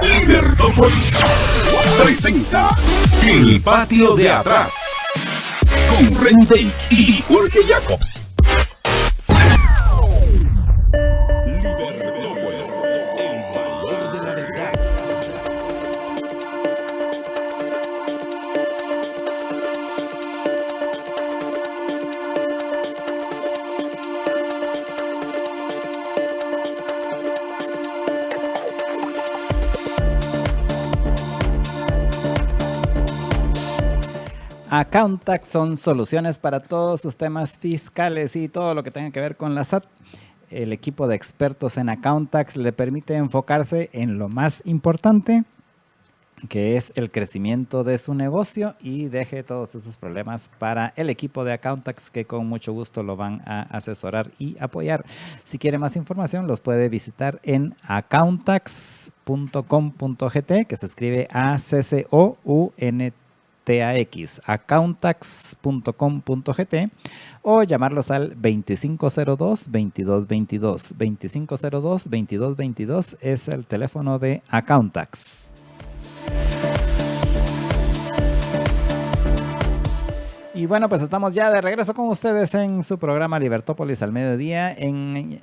Libertópolis presenta El Patio de Atrás con Reni Bake y Jorge Jacobs. Libertópolis, el valor de la verdad. Accountax son soluciones para todos sus temas fiscales y todo lo que tenga que ver con la SAT. El equipo de expertos en Accountax le permite enfocarse en lo más importante, que es el crecimiento de su negocio, y deje todos esos problemas para el equipo de Accountax, que con mucho gusto lo van a asesorar y apoyar. Si quiere más información, los puede visitar en accountax.com.gt, que se escribe accountax.com.gt, o llamarlos al 2502-2222. 2502-2222 es el teléfono de Accountax. Y bueno, pues estamos ya de regreso con ustedes en su programa Libertópolis al mediodía,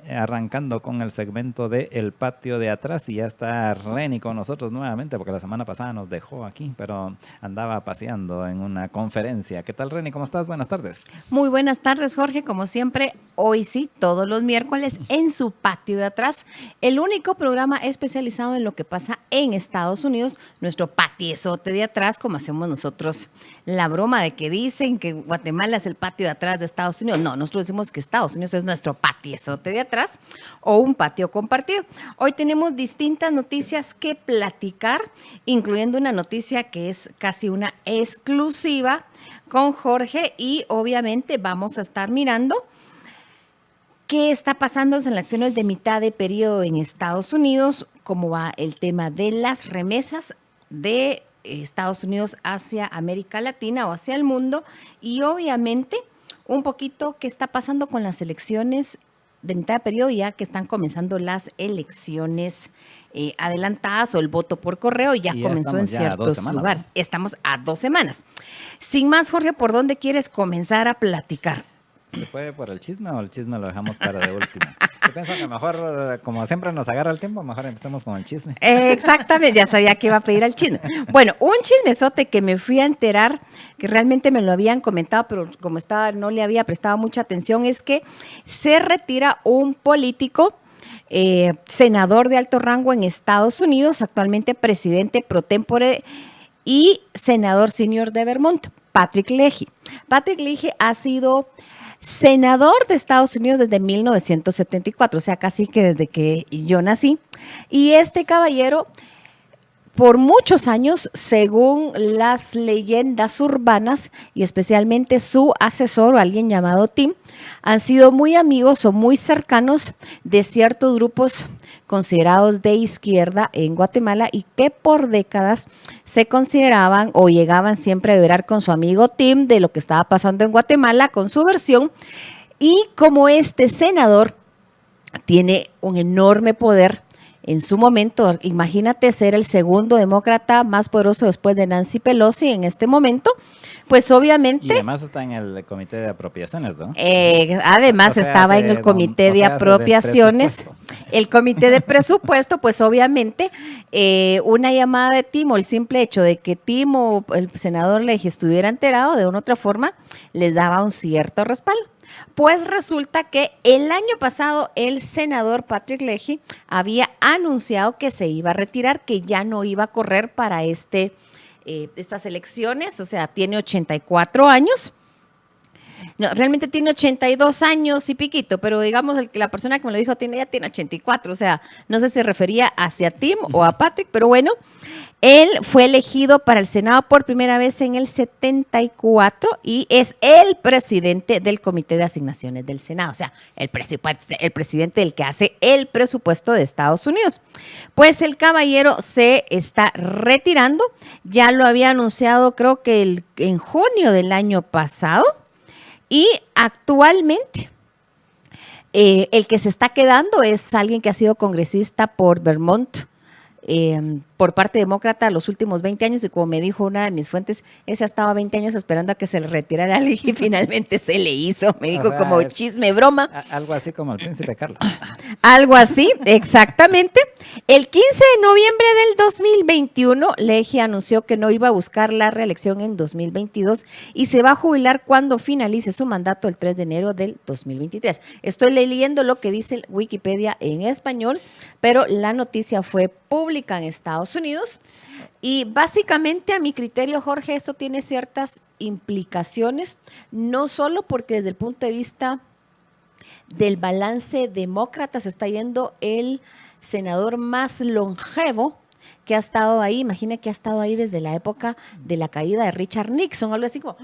arrancando con el segmento de El Patio de Atrás. Y ya está Reni con nosotros nuevamente, porque la semana pasada nos dejó aquí, pero andaba paseando en una conferencia. ¿Qué tal, Reni? ¿Cómo estás? Buenas tardes. Muy buenas tardes, Jorge. Como siempre, hoy sí, todos los miércoles en su Patio de Atrás, el único programa especializado en lo que pasa en Estados Unidos, nuestro patiezote de atrás, como hacemos nosotros la broma de que dicen que Guatemala es el patio de atrás de Estados Unidos. No, nosotros decimos que Estados Unidos es nuestro patiezote de atrás o un patio compartido. Hoy tenemos distintas noticias que platicar, incluyendo una noticia que es casi una exclusiva con Jorge, y obviamente vamos a estar mirando qué está pasando en las elecciones de mitad de periodo en Estados Unidos, cómo va el tema de las remesas de Estados Unidos hacia América Latina o hacia el mundo, y obviamente un poquito qué está pasando con las elecciones de mitad de periodo, ya que están comenzando las elecciones adelantadas o el voto por correo, ya comenzó en ciertos lugares. Estamos a 2 semanas. Sin más, Jorge, ¿por dónde quieres comenzar a platicar? ¿Se puede por el chisme o el chisme lo dejamos para de último? Yo pienso que mejor, como siempre nos agarra el tiempo, mejor empecemos con el chisme. Exactamente, ya sabía que iba a pedir el chisme. Bueno, un chismesote que me fui a enterar, que realmente me lo habían comentado, pero como estaba, no le había prestado mucha atención, es que se retira un político, senador de alto rango en Estados Unidos, actualmente presidente pro tempore y senador senior de Vermont, Patrick Leahy. Patrick Leahy ha sido senador de Estados Unidos desde 1974, o sea, casi que desde que yo nací. Y este caballero, por muchos años, según las leyendas urbanas, y especialmente su asesor o alguien llamado Tim, han sido muy amigos o muy cercanos de ciertos grupos considerados de izquierda en Guatemala, y que por décadas se consideraban o llegaban siempre a verar con su amigo Tim de lo que estaba pasando en Guatemala con su versión. Y como este senador tiene un enorme poder en su momento, imagínate ser el segundo demócrata más poderoso después de Nancy Pelosi en este momento, pues obviamente... Y además está en el comité de apropiaciones, ¿no? Además estaba en el comité de apropiaciones, el comité de presupuesto, pues obviamente una llamada de Tim o el simple hecho de que Tim o el senador Leahy estuviera enterado de una u otra forma, les daba un cierto respaldo. Pues resulta que el año pasado el senador Patrick Leahy había anunciado que se iba a retirar, que ya no iba a correr para estas elecciones, o sea, tiene 84 años. No, realmente tiene 82 años y piquito, pero digamos la persona que me lo dijo ya tiene 84, o sea, no sé si se refería hacia Tim o a Patrick, pero bueno, él fue elegido para el Senado por primera vez en el 74 y es el presidente del Comité de Asignaciones del Senado, o sea, el presidente del que hace el presupuesto de Estados Unidos. Pues el caballero se está retirando, ya lo había anunciado creo que en junio del año pasado, y actualmente el que se está quedando es alguien que ha sido congresista por Vermont, por parte demócrata los últimos 20 años y como me dijo una de mis fuentes, esa estaba 20 años esperando a que se le retirara y finalmente se le hizo, me dijo, como chisme, broma. Algo así como el príncipe Carlos. Algo así, exactamente. El 15 de noviembre del 2021, Leahy anunció que no iba a buscar la reelección en 2022 y se va a jubilar cuando finalice su mandato el 3 de enero del 2023. Estoy leyendo lo que dice Wikipedia en español, pero la noticia fue pública en Estados Unidos y básicamente a mi criterio, Jorge, esto tiene ciertas implicaciones, no solo porque desde el punto de vista del balance demócrata se está yendo el senador más longevo que ha estado ahí, imagina que ha estado ahí desde la época de la caída de Richard Nixon, algo así como...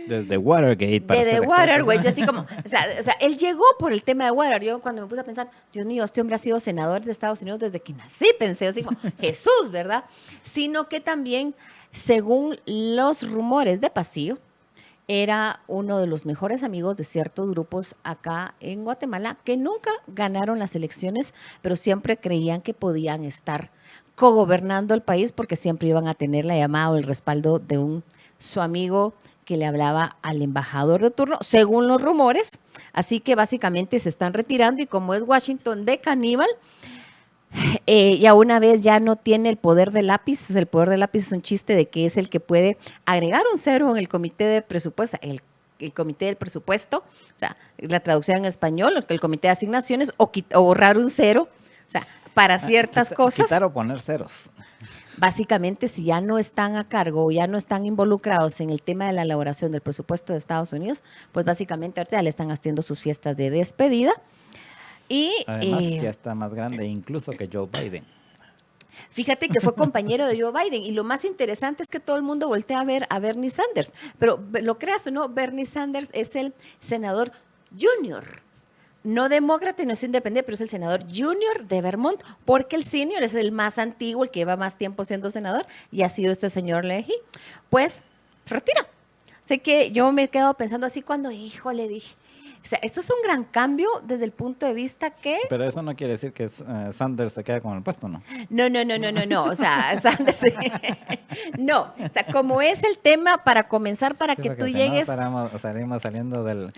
Desde Watergate. Desde Watergate, yo así como, o sea, él llegó por el tema de Watergate. Yo cuando me puse a pensar, Dios mío, este hombre ha sido senador de Estados Unidos desde que nací, pensé, así como, Jesús, ¿verdad? Sino que también, según los rumores de pasillo, era uno de los mejores amigos de ciertos grupos acá en Guatemala que nunca ganaron las elecciones, pero siempre creían que podían estar cogobernando el país porque siempre iban a tener la llamada o el respaldo de su amigo que le hablaba al embajador de turno, según los rumores. Así que básicamente se están retirando y como es Washington de caníbal, ya una vez ya no tiene el poder del lápiz. El poder del lápiz es un chiste de que es el que puede agregar un cero en el comité de presupuesto, el comité del presupuesto, o sea, la traducción en español, el comité de asignaciones, o borrar un cero, o sea, para ciertas cosas. Quitar o poner ceros. Básicamente, si ya no están a cargo o ya no están involucrados en el tema de la elaboración del presupuesto de Estados Unidos, pues básicamente ahorita ya le están haciendo sus fiestas de despedida. Y además ya está más grande incluso que Joe Biden. Fíjate que fue compañero de Joe Biden y lo más interesante es que todo el mundo voltea a ver a Bernie Sanders, pero lo creas o no, Bernie Sanders es el senador junior. No demócrata y no es independiente, pero es el senador junior de Vermont, porque el senior es el más antiguo, el que lleva más tiempo siendo senador, y ha sido este señor Leahy, pues retira. Sé que yo me he quedado pensando así cuando, híjole, dije, o sea, esto es un gran cambio desde el punto de vista que... Pero eso no quiere decir que Sanders se quede con el puesto, ¿no? No, o sea, Sanders... no, o sea, como es el tema para comenzar, para sí, que tú llegues... No salimos saliendo del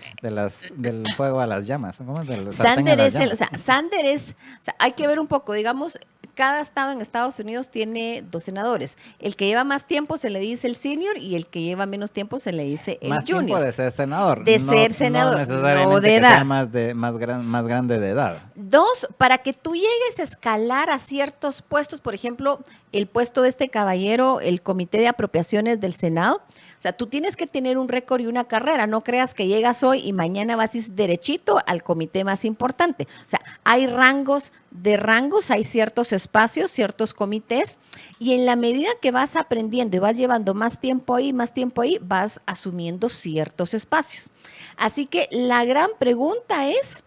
fuego a las llamas. ¿Cómo es? Sanders es Sanders es... O sea, hay que ver un poco, digamos... Cada estado en Estados Unidos tiene 2 senadores. El que lleva más tiempo se le dice el senior y el que lleva menos tiempo se le dice el más junior. Más tiempo de ser senador. De ser senador, no necesariamente no de edad. Que sea más grande de edad. 2, para que tú llegues a escalar a ciertos puestos, por ejemplo, el puesto de este caballero, el Comité de Apropiaciones del Senado. O sea, tú tienes que tener un récord y una carrera. No creas que llegas hoy y mañana vas derechito al comité más importante. O sea, hay rangos de rangos, hay ciertos espacios, ciertos comités, y en la medida que vas aprendiendo y vas llevando más tiempo ahí, vas asumiendo ciertos espacios. Así que la gran pregunta es,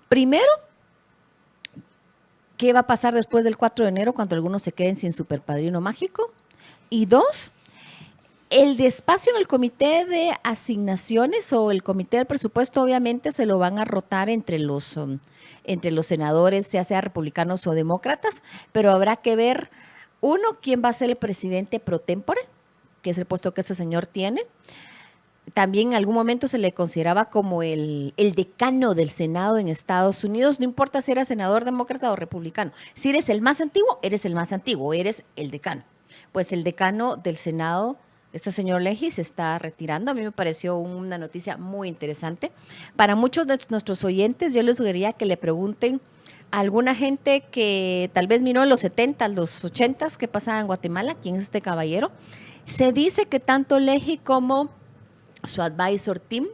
primero, ¿qué va a pasar después del 4 de enero cuando algunos se queden sin superpadrino mágico? Y 2, el despacio en el comité de asignaciones o el comité del presupuesto obviamente se lo van a rotar entre los senadores, ya sea republicanos o demócratas, pero habrá que ver, uno, quién va a ser el presidente pro tempore, que es el puesto que este señor tiene. También en algún momento se le consideraba como el decano del Senado en Estados Unidos, no importa si eras senador demócrata o republicano. Si eres el más antiguo, eres el decano. Pues el decano del Senado, este señor Leahy, se está retirando. A mí me pareció una noticia muy interesante. Para muchos de nuestros oyentes, yo les sugeriría que le pregunten a alguna gente que tal vez miró en los 70, los 80 que pasaba en Guatemala, quién es este caballero. Se dice que tanto Leahy como su advisor team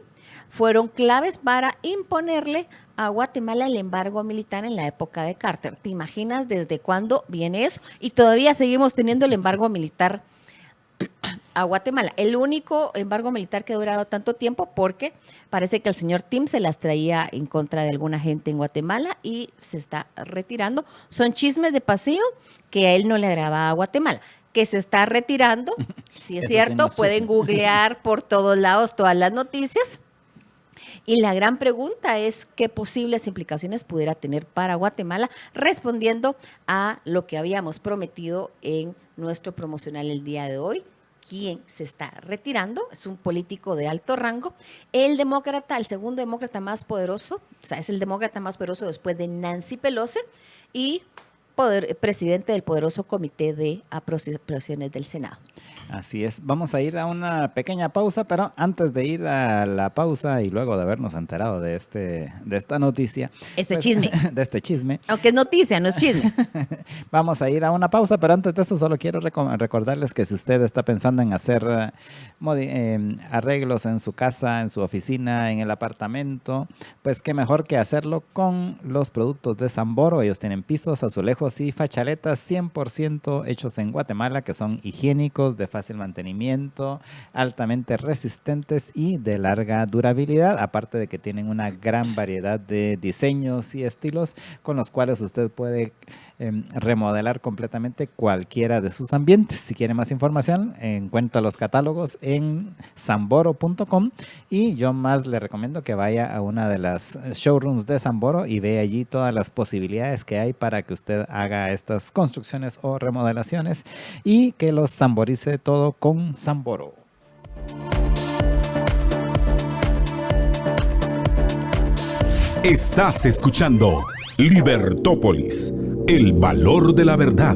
fueron claves para imponerle a Guatemala el embargo militar en la época de Carter. ¿Te imaginas desde cuándo viene eso? Y todavía seguimos teniendo el embargo militar a Guatemala. El único embargo militar que ha durado tanto tiempo porque parece que el señor Tim se las traía en contra de alguna gente en Guatemala y se está retirando. Son chismes de pasillo que a él no le agradaba a Guatemala. Que se está retirando, si es cierto, pueden googlear por todos lados todas las noticias. Y la gran pregunta es qué posibles implicaciones pudiera tener para Guatemala, respondiendo a lo que habíamos prometido en nuestro promocional el día de hoy. ¿Quién se está retirando? Es un político de alto rango. El demócrata, el segundo demócrata más poderoso, o sea, es el demócrata más poderoso después de Nancy Pelosi y presidente del poderoso Comité de Apropiaciones del Senado. Así es, vamos a ir a una pequeña pausa, pero antes de ir a la pausa y luego de habernos enterado de esta noticia. Chisme. De este chisme. Aunque es noticia, no es chisme. Vamos a ir a una pausa, pero antes de eso solo quiero recordarles que si usted está pensando en hacer arreglos en su casa, en su oficina, en el apartamento, pues qué mejor que hacerlo con los productos de Samboro. Ellos tienen pisos, azulejos y fachaletas 100% hechos en Guatemala, que son higiénicos, de fácil mantenimiento, altamente resistentes y de larga durabilidad, aparte de que tienen una gran variedad de diseños y estilos con los cuales usted puede remodelar completamente cualquiera de sus ambientes. Si quiere más información, encuentra los catálogos en samboro.com y yo más le recomiendo que vaya a una de las showrooms de Samboro y vea allí todas las posibilidades que hay para que usted haga estas construcciones o remodelaciones y que los samborice todo con Samboro. Estás escuchando Libertópolis, el valor de la verdad.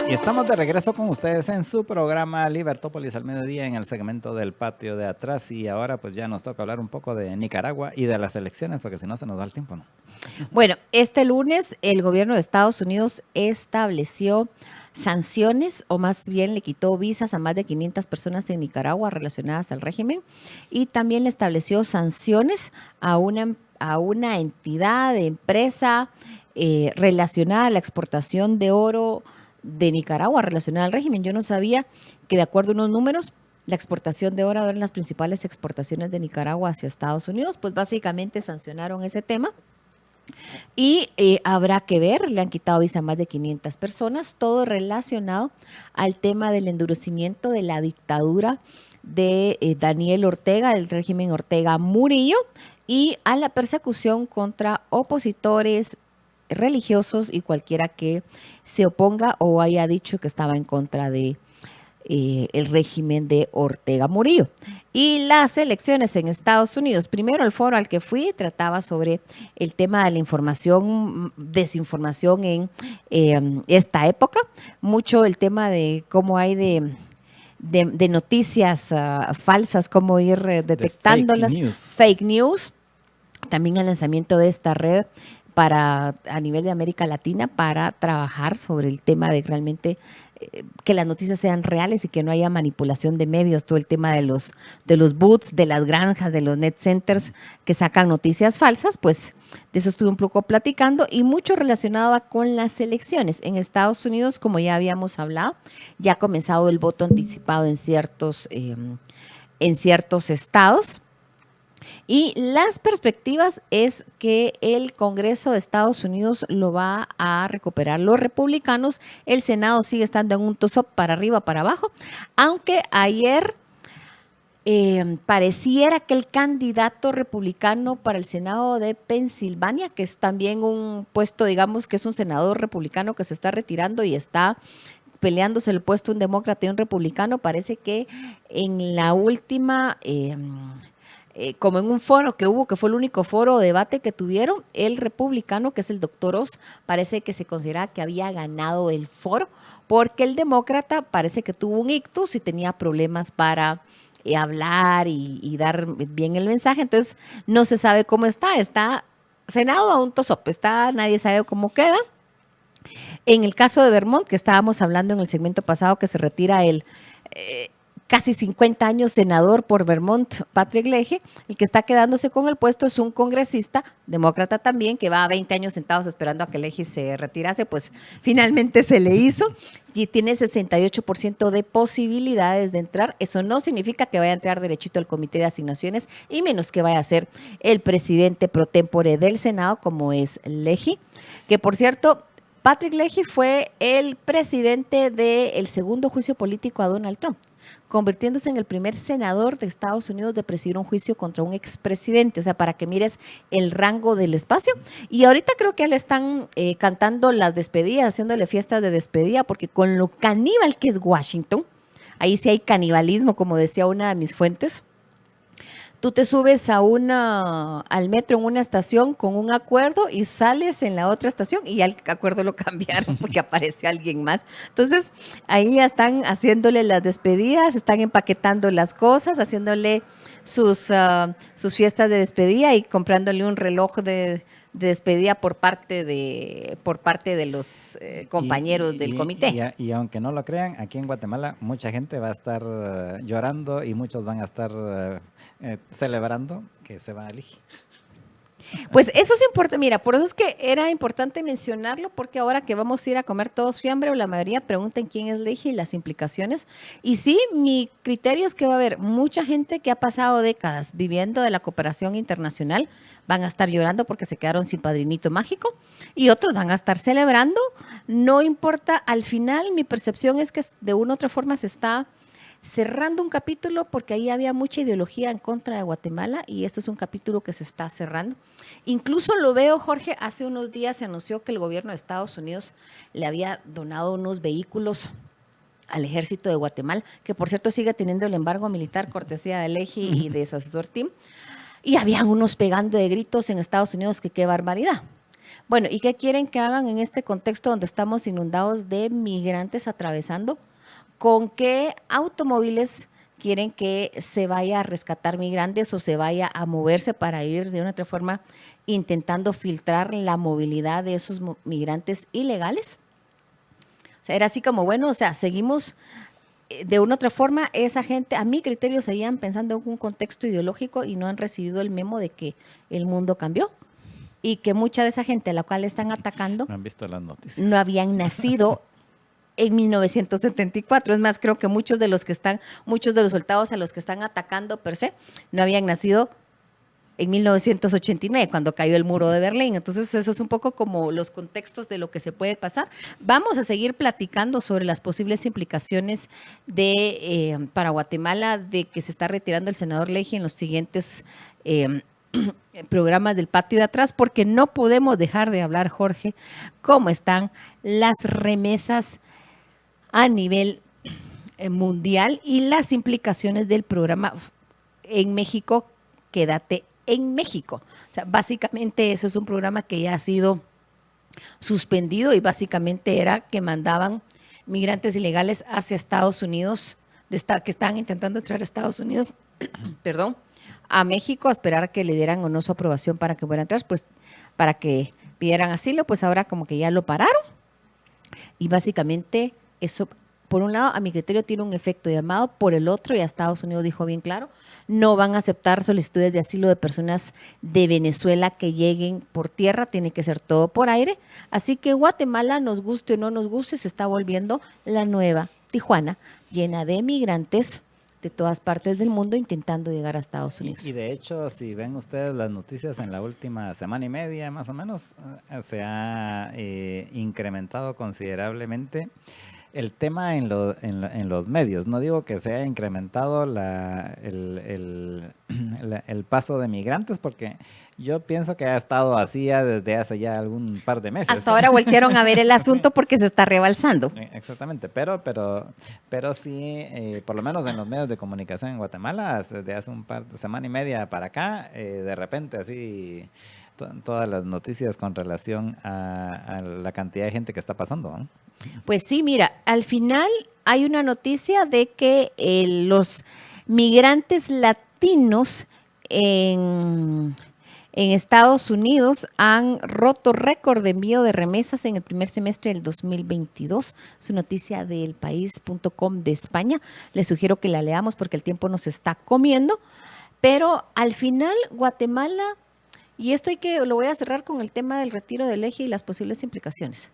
Y estamos de regreso con ustedes en su programa Libertópolis al mediodía en el segmento del patio de atrás, y ahora pues ya nos toca hablar un poco de Nicaragua y de las elecciones, porque si no se nos da el tiempo, ¿no? Bueno, este lunes el gobierno de Estados Unidos estableció sanciones, o más bien le quitó visas a más de 500 personas en Nicaragua relacionadas al régimen, y también le estableció sanciones a una entidad de empresa relacionada a la exportación de oro de Nicaragua, relacionada al régimen. Yo no sabía que, de acuerdo a unos números, la exportación de oro eran las principales exportaciones de Nicaragua hacia Estados Unidos. Pues básicamente sancionaron ese tema. Y habrá que ver, le han quitado visa a más de 500 personas, todo relacionado al tema del endurecimiento de la dictadura de Daniel Ortega, del régimen Ortega Murillo, y a la persecución contra opositores religiosos y cualquiera que se oponga o haya dicho que estaba en contra de el régimen de Ortega Murillo. Y las elecciones en Estados Unidos, primero el foro al que fui trataba sobre el tema de la información, desinformación en esta época, mucho el tema de cómo hay de noticias falsas, cómo ir detectándolas, fake news, también el lanzamiento de esta red a nivel de América Latina para trabajar sobre el tema de realmente que las noticias sean reales y que no haya manipulación de medios, todo el tema de los boots, de las granjas, de los net centers que sacan noticias falsas, pues de eso estuve un poco platicando, y mucho relacionado con las elecciones. En Estados Unidos, como ya habíamos hablado, ya ha comenzado el voto anticipado en ciertos estados. Y las perspectivas es que el Congreso de Estados Unidos lo va a recuperar los republicanos. El Senado sigue estando en un toss-up para arriba, para abajo, aunque ayer pareciera que el candidato republicano para el Senado de Pensilvania, que es también un puesto, digamos que es un senador republicano que se está retirando y está peleándose el puesto un demócrata y un republicano, parece que en la última... como en un foro que hubo, que fue el único foro o debate que tuvieron, el republicano, que es el doctor Oz, parece que se considera que había ganado el foro, porque el demócrata parece que tuvo un ictus y tenía problemas para hablar y dar bien el mensaje. Entonces no se sabe cómo está Senado a un toss-up, nadie sabe cómo queda. En el caso de Vermont, que estábamos hablando en el segmento pasado, que se retira el casi 50 años senador por Vermont, Patrick Leahy, el que está quedándose con el puesto es un congresista, demócrata también, que va a 20 años sentados esperando a que Leahy se retirase, pues finalmente se le hizo y tiene 68% de posibilidades de entrar. Eso no significa que vaya a entrar derechito al comité de asignaciones y menos que vaya a ser el presidente pro tempore del Senado, como es Leahy, que por cierto, Patrick Leahy fue el presidente del segundo juicio político a Donald Trump. convirtiéndose en el primer senador de Estados Unidos de presidir un juicio contra un expresidente. O sea, para que mires el rango del espacio. Y ahorita creo que ya le están cantando las despedidas, haciéndole fiestas de despedida, porque con lo caníbal que es Washington, ahí sí hay canibalismo, como decía una de mis fuentes. Tú te subes al metro en una estación con un acuerdo y sales en la otra estación y ya el acuerdo lo cambiaron porque apareció alguien más. Entonces, ahí ya están haciéndole las despedidas, están empaquetando las cosas, haciéndole sus fiestas de despedida y comprándole un reloj de despedida por parte de los compañeros del comité. Y aunque no lo crean, aquí en Guatemala mucha gente va a estar llorando y muchos van a estar celebrando que se va a elegir. Pues eso es importante, mira, por eso es que era importante mencionarlo, porque ahora que vamos a ir a comer todos fiambre, la mayoría preguntan quién es Leji y las implicaciones. Y sí, mi criterio es que va a haber mucha gente que ha pasado décadas viviendo de la cooperación internacional, van a estar llorando porque se quedaron sin padrinito mágico, y otros van a estar celebrando. No importa, al final mi percepción es que de una u otra forma se está cerrando un capítulo, porque ahí había mucha ideología en contra de Guatemala y esto es un capítulo que se está cerrando. Incluso lo veo, Jorge, hace unos días se anunció que el gobierno de Estados Unidos le había donado unos vehículos al ejército de Guatemala, que por cierto sigue teniendo el embargo militar cortesía de Leji y de su asesor Tim, y habían unos pegando de gritos en Estados Unidos que qué barbaridad. Bueno, ¿y qué quieren que hagan en este contexto donde estamos inundados de migrantes atravesando? ¿Con qué automóviles quieren que se vaya a rescatar migrantes o se vaya a moverse para ir de una otra forma intentando filtrar la movilidad de esos migrantes ilegales? O sea, era así como, bueno, o sea, seguimos de una otra forma, esa gente, a mi criterio, seguían pensando en un contexto ideológico y no han recibido el memo de que el mundo cambió y que mucha de esa gente a la cual están atacando No han visto las noticias. no habían nacido en 1974. Es más, creo que muchos de los soldados a los que están atacando per se, no habían nacido en 1989, cuando cayó el muro de Berlín. Entonces, eso es un poco como los contextos de lo que se puede pasar. Vamos a seguir platicando sobre las posibles implicaciones para Guatemala de que se está retirando el senador Leji en los siguientes programas del patio de atrás, porque no podemos dejar de hablar, Jorge, cómo están las remesas a nivel mundial y las implicaciones del programa en México, Quédate en México. O sea, básicamente ese es un programa que ya ha sido suspendido y básicamente era que mandaban migrantes ilegales hacia Estados Unidos, que estaban intentando entrar a Estados Unidos, perdón, a México a esperar a que le dieran o no su aprobación para que fueran a entrar, pues para que pidieran asilo, pues ahora como que ya lo pararon. Y básicamente eso, por un lado, a mi criterio tiene un efecto llamado, por el otro, y a Estados Unidos dijo bien claro, no van a aceptar solicitudes de asilo de personas de Venezuela que lleguen por tierra, tiene que ser todo por aire. Así que Guatemala, nos guste o no nos guste, se está volviendo la nueva Tijuana, llena de migrantes de todas partes del mundo intentando llegar a Estados Unidos. Y de hecho, si ven ustedes las noticias en la última semana y media, más o menos, se ha incrementado considerablemente el tema en los medios. No digo que se haya incrementado el paso de migrantes, porque yo pienso que ha estado así ya desde hace ya algún par de meses. Hasta ahora voltearon a ver el asunto porque se está rebalsando. Exactamente, pero sí, por lo menos en los medios de comunicación en Guatemala, desde hace un par de semana y media para acá, de repente así todas las noticias con relación a la cantidad de gente que está pasando, ¿no? Pues sí, mira, al final hay una noticia de que los migrantes latinos en Estados Unidos han roto récord de envío de remesas en el primer semestre del 2022. Es una noticia del país.com de España. Les sugiero que la leamos porque el tiempo nos está comiendo. Pero al final, Guatemala, y esto lo voy a cerrar con el tema del retiro del eje y las posibles implicaciones.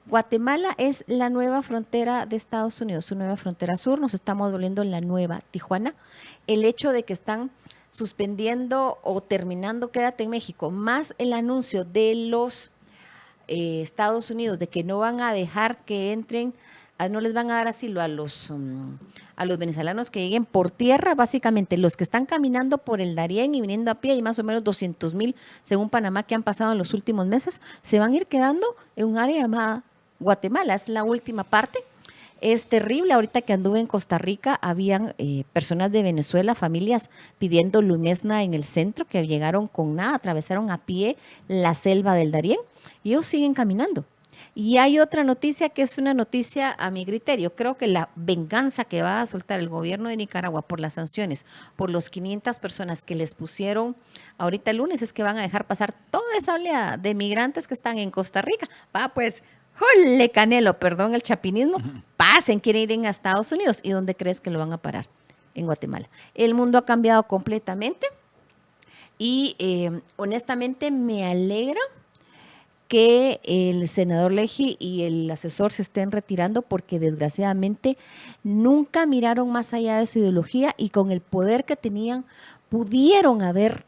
Guatemala es la nueva frontera de Estados Unidos, su nueva frontera sur. Nos estamos volviendo la nueva Tijuana. El hecho de que están suspendiendo o terminando Quédate en México, más el anuncio de los Estados Unidos de que no van a dejar que entren no les van a dar asilo a los venezolanos que lleguen por tierra. Básicamente, los que están caminando por el Darién y viniendo a pie, hay más o menos 200,000, según Panamá, que han pasado en los últimos meses, se van a ir quedando en un área llamada Guatemala. Es la última parte. Es terrible. Ahorita que anduve en Costa Rica, habían personas de Venezuela, familias pidiendo limosna en el centro, que llegaron con nada, atravesaron a pie la selva del Darién y ellos siguen caminando. Y hay otra noticia que es una noticia a mi criterio. Creo que la venganza que va a soltar el gobierno de Nicaragua por las sanciones, por los 500 personas que les pusieron ahorita el lunes, es que van a dejar pasar toda esa oleada de migrantes que están en Costa Rica. Pues, ¡jole canelo! Perdón el chapinismo. Pasen, quieren ir a Estados Unidos. ¿Y dónde crees que lo van a parar? En Guatemala. El mundo ha cambiado completamente y honestamente me alegra que el senador Leji y el asesor se estén retirando porque desgraciadamente nunca miraron más allá de su ideología y con el poder que tenían pudieron haber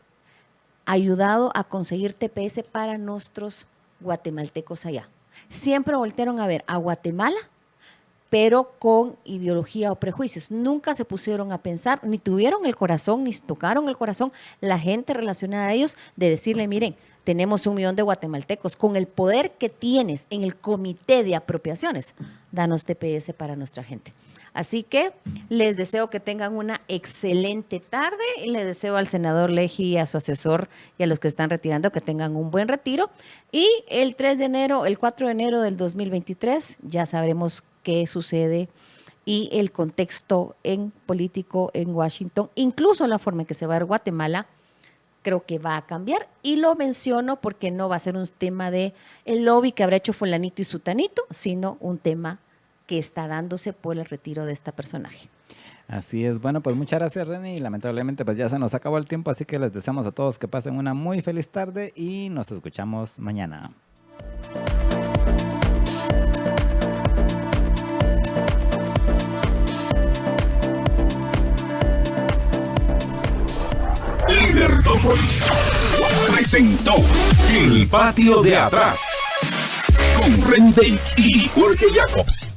ayudado a conseguir TPS para nuestros guatemaltecos allá. Siempre voltearon a ver a Guatemala, pero con ideología o prejuicios. Nunca se pusieron a pensar, ni tuvieron el corazón, ni tocaron el corazón la gente relacionada a ellos de decirle, miren, tenemos 1 millón de guatemaltecos, con el poder que tienes en el comité de apropiaciones, danos TPS para nuestra gente. Así que les deseo que tengan una excelente tarde y les deseo al senador Leji y a su asesor y a los que están retirando que tengan un buen retiro. Y el 4 de enero del 2023 ya sabremos qué sucede y el contexto político en Washington, incluso la forma en que se va a ver Guatemala, creo que va a cambiar. Y lo menciono porque no va a ser un tema de el lobby que habrá hecho fulanito y sutanito, sino un tema que está dándose por el retiro de este personaje. Así es. Bueno, pues muchas gracias, Reni. Lamentablemente pues ya se nos acabó el tiempo, así que les deseamos a todos que pasen una muy feliz tarde y nos escuchamos mañana. Libertópolis presentó El Patio de Atrás con Reni Dake y Jorge Jacobs.